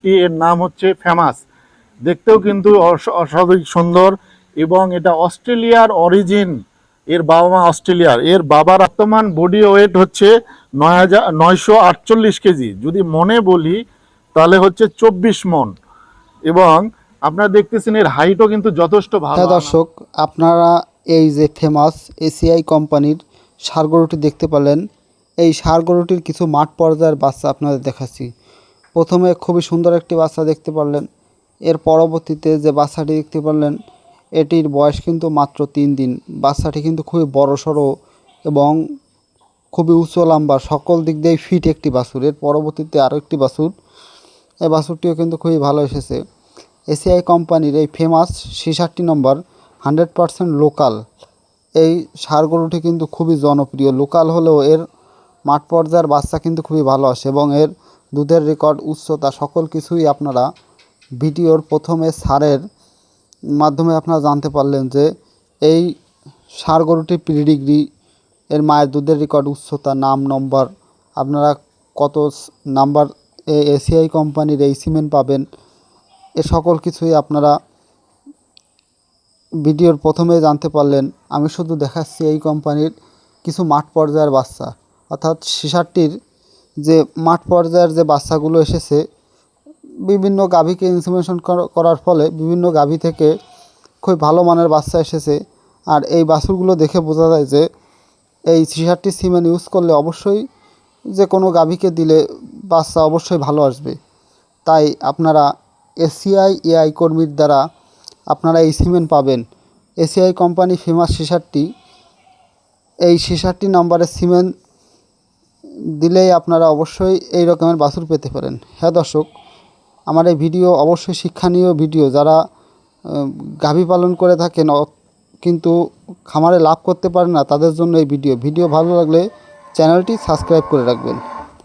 এর নাম হচ্ছে ফেমাস। দেখতেও কিন্তু অস্বাভাবিক সুন্দর, এবং এটা অস্ট্রেলিয়ার অরিজিন। এর বাবা মা অস্ট্রেলিয়ার। এর বাবার বর্তমান বডি ওয়েট হচ্ছে 9,948 কেজি। যদি মনে বলি তাহলে হচ্ছে 24 মণ। এবং আপনারা দেখতেছেন এর হাইটও কিন্তু যথেষ্ট ভালো। হ্যাঁ দর্শক, আপনারা এই যে ফেমাস এসিআই কোম্পানির ষাঁড় গরুটি দেখতে পেলেন। এই ষাঁড় গরুটির কিছু মাঠ পর্যায়ের বাচ্চা আপনাদের দেখাচ্ছি। প্রথমে খুবই সুন্দর একটি বাচ্চা দেখতে পারলেন। এর পরবর্তীতে যে বাচ্চাটি দেখতে পারলেন, এটির বয়স কিন্তু মাত্র 3 দিন। বাচ্চাটি কিন্তু খুবই বড়সড় এবং খুবই উচ্চ লম্বা, সকল দিক দিয়ে ফিট একটি বাছুর। এর পরবর্তীতে আরও একটি বাছুর, এই বাছুরটিও কিন্তু খুবই ভালো এসেছে। এসিআই কোম্পানির এই ফেমাস 66 নম্বর 100% লোকাল এই ষাঁড় গরুটি কিন্তু খুবই জনপ্রিয়। লোকাল হলেও এর মাঠ পর্যায়ের বাচ্চা কিন্তু খুবই ভালো আসে এবং এর দুধের রেকর্ড, উচ্চতা, সকল কিছুই আপনারা ভিডিওর প্রথমে ষাঁড়ের মাধ্যমে আপনারা জানতে পারলেন যে এই ষাঁড় গরুটির পিডিগ্রি, এর মায়ের দুধের রেকর্ড, উচ্চতা, নাম, নম্বর, আপনারা কত নাম্বার এসিআই কোম্পানির এই সিমেন্ট পাবেন, এ সকল কিছুই আপনারা ভিডিওর প্রথমে জানতে পারলেন। আমি শুধু দেখাচ্ছি এই কোম্পানির কিছু মাঠ পর্যায়ের বাচ্চা, অর্থাৎ শিশারটির যে মাঠ পর্যায়ের যে বাচ্চাগুলো এসেছে, বিভিন্ন গাভীকে ইনসেমিনেশন করার ফলে বিভিন্ন গাভী থেকে খুব ভালো মানের বাচ্চা এসেছে। আর এই বাছুরগুলো দেখে বোঝা যায় যে এই শিশারটি সিমেন্ট ইউজ করলে অবশ্যই যে কোনো গাভীকে দিলে বাচ্চা অবশ্যই ভালো আসবে। তাই আপনারা এসিআই এআই কর্মীর দ্বারা আপনারা এই সিমেন্ট পাবেন। এসিআই কোম্পানি ফেমাস সিসারটি, এই 66 নম্বরের সিমেন্ট দিলেই আপনারা অবশ্যই এই রকমের বাছুর পেতে পারেন। হ্যাঁ দর্শক, আমার এই ভিডিও অবশ্যই শিক্ষণীয় ভিডিও। যারা গাভী পালন করে থাকেন কিন্তু খামারে লাভ করতে পারেন না, তাদের জন্য এই ভিডিও ভালো লাগলে চ্যানেলটি সাবস্ক্রাইব করে রাখবেন।